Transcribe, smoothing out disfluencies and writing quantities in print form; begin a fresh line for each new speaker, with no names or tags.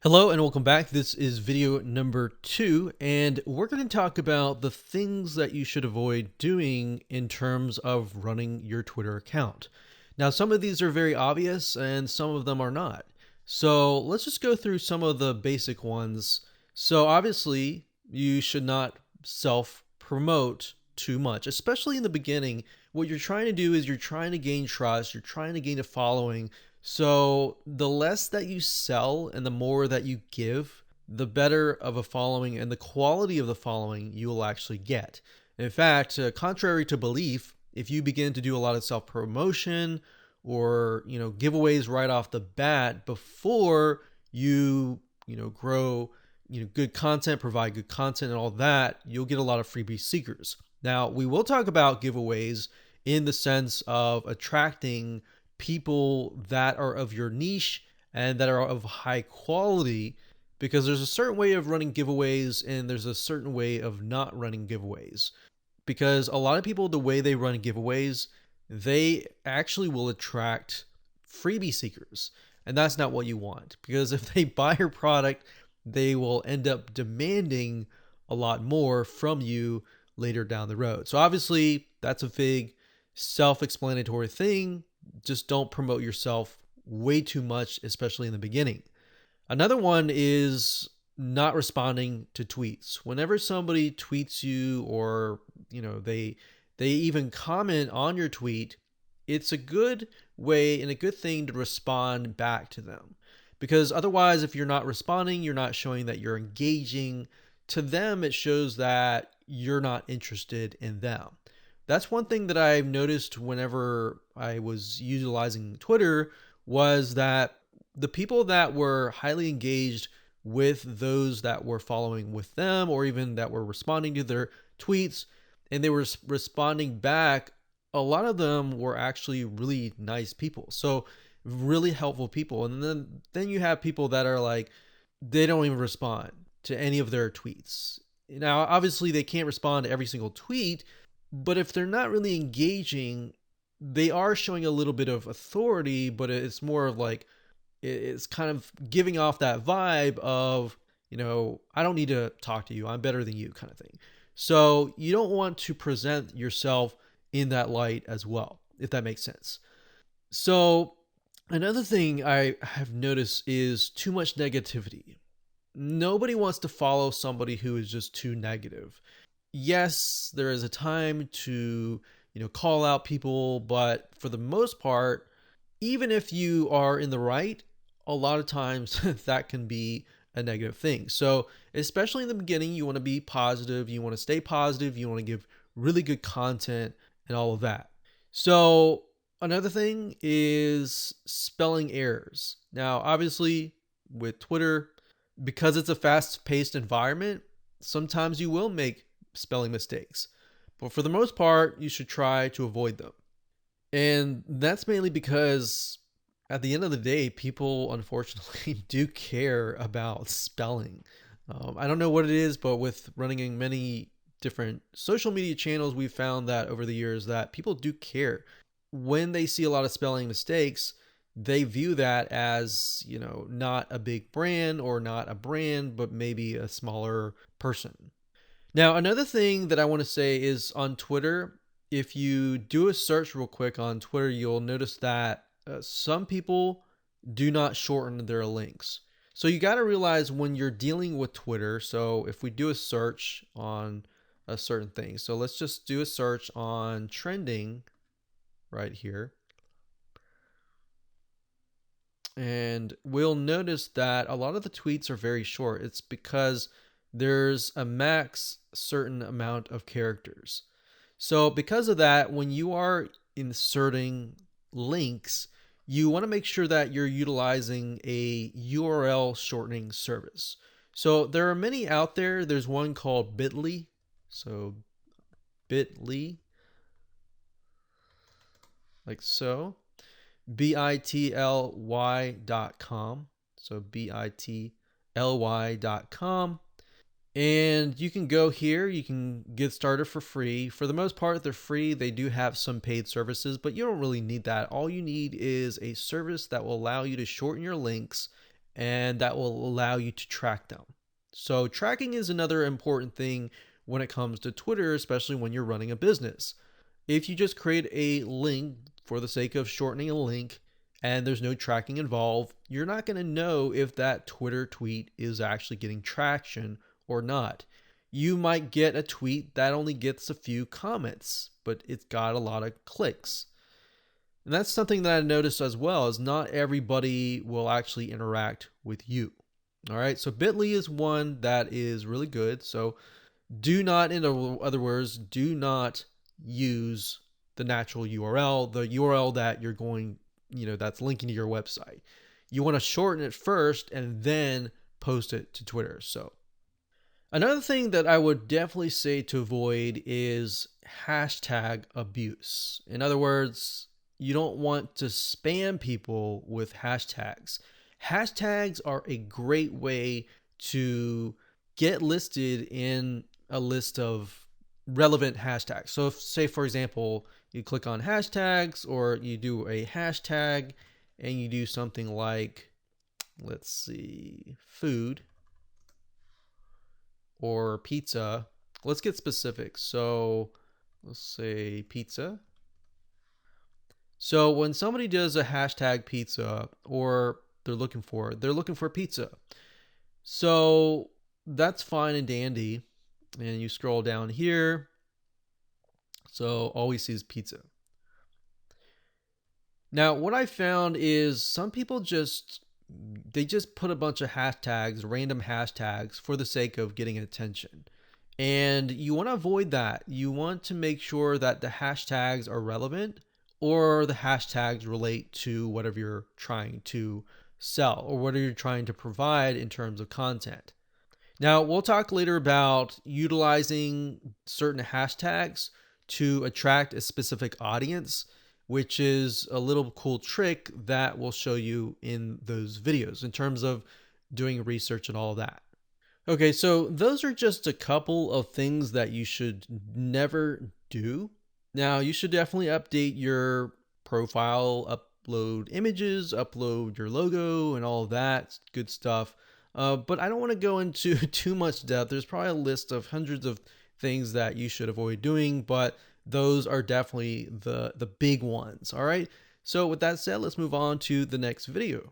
Hello and welcome back. This is video number 2, and we're going to talk about the things that you should avoid doing in terms of running your Twitter account. Now, some of these are very obvious and some of them are not. So let's just go through some of the basic ones. So obviously, you should not self-promote too much, especially in the beginning. What you're trying to do is you're trying to gain trust, you're trying to gain a following. So the less that you sell and the more that you give, the better of a following and the quality of the following you will actually get. In fact, contrary to belief, if you begin to do a lot of self-promotion or giveaways right off the bat before you grow good content, provide good content and all that, you'll get a lot of freebie seekers. Now, we will talk about giveaways in the sense of attracting people that are of your niche and that are of high quality, because there's a certain way of running giveaways and there's a certain way of not running giveaways. Because a lot of people, the way they run giveaways, they actually will attract freebie seekers, and that's not what you want, because if they buy your product, they will end up demanding a lot more from you later down the road. So obviously that's a big self-explanatory thing. Just don't promote yourself way too much, especially in the beginning. Another one is not responding to tweets. Whenever somebody tweets you or they even comment on your tweet, it's a good way and a good thing to respond back to them. Because otherwise, if you're not responding, you're not showing that you're engaging. To them, it shows that you're not interested in them. That's one thing that I've noticed whenever I was utilizing Twitter, was that the people that were highly engaged with those that were following with them, or even that were responding to their tweets, and they were responding back, a lot of them were actually really nice people. So really helpful people. And then you have people that are like, they don't even respond to any of their tweets. Now, obviously they can't respond to every single tweet, but if they're not really engaging, they are showing a little bit of authority, but it's more of like, it's kind of giving off that vibe of, I don't need to talk to you, I'm better than you, kind of thing. So you don't want to present yourself in that light as well, if that makes sense. So another thing I have noticed is too much negativity. Nobody wants to follow somebody who is just too negative. Yes, there is a time to, call out people, but for the most part, even if you are in the right, a lot of times that can be a negative thing. So, especially in the beginning, you want to be positive, you want to stay positive, you want to give really good content and all of that. So, another thing is spelling errors. Now, obviously, with Twitter, because it's a fast-paced environment, sometimes you will make spelling mistakes. But for the most part, you should try to avoid them. And that's mainly because at the end of the day, people unfortunately do care about spelling. I don't know what it is, but with running in many different social media channels, we've found that over the years that people do care. When they see a lot of spelling mistakes, they view that as, not a big brand or not a brand, but maybe a smaller person. Now, another thing that I want to say is on Twitter, if you do a search real quick on Twitter, you'll notice that some people do not shorten their links. So you got to realize when you're dealing with Twitter. So if we do a search on a certain thing, so let's just do a search on trending right here. And we'll notice that a lot of the tweets are very short. It's because there's a max certain amount of characters. So because of that, when you are inserting links, you want to make sure that you're utilizing a URL shortening service. So there are many out there. There's one called Bitly. So Bitly, like so. bitly.com. So bitly.com. And you can go here, you can get started for free. For the most part, they're free. They do have some paid services, but you don't really need that. All you need is a service that will allow you to shorten your links and that will allow you to track them. So tracking is another important thing when it comes to Twitter, especially when you're running a business. If you just create a link for the sake of shortening a link and there's no tracking involved, you're not going to know if that Twitter tweet is actually getting traction or not. You might get a tweet that only gets a few comments, but it's got a lot of clicks. And that's something that I noticed as well, is not everybody will actually interact with you. All right, so Bitly is one that is really good. So do not, in other words, do not use the natural URL, the URL that you're going, that's linking to your website. You want to shorten it first and then post it to Twitter. So another thing that I would definitely say to avoid is hashtag abuse. In other words, you don't want to spam people with hashtags. Hashtags are a great way to get listed in a list of relevant hashtags. So if, say, for example, you click on hashtags, or you do a hashtag and you do something like, let's see, food or pizza. Let's get specific. So let's say pizza. So when somebody does a hashtag pizza, or they're looking for pizza. So that's fine and dandy. And you scroll down here. So all we see is pizza. Now, what I found is some people just put a bunch of hashtags, random hashtags, for the sake of getting attention. And you want to avoid that. You want to make sure that the hashtags are relevant, or the hashtags relate to whatever you're trying to sell or whatever you're trying to provide in terms of content. Now, we'll talk later about utilizing certain hashtags to attract a specific audience, which is a little cool trick that we'll show you in those videos in terms of doing research and all of that. Okay, so those are just a couple of things that you should never do. Now, you should definitely update your profile, upload images, upload your logo, and all of that good stuff. But I don't want to go into too much depth. There's probably a list of hundreds of things that you should avoid doing, but those are definitely the big ones. All right. So with that said, let's move on to the next video.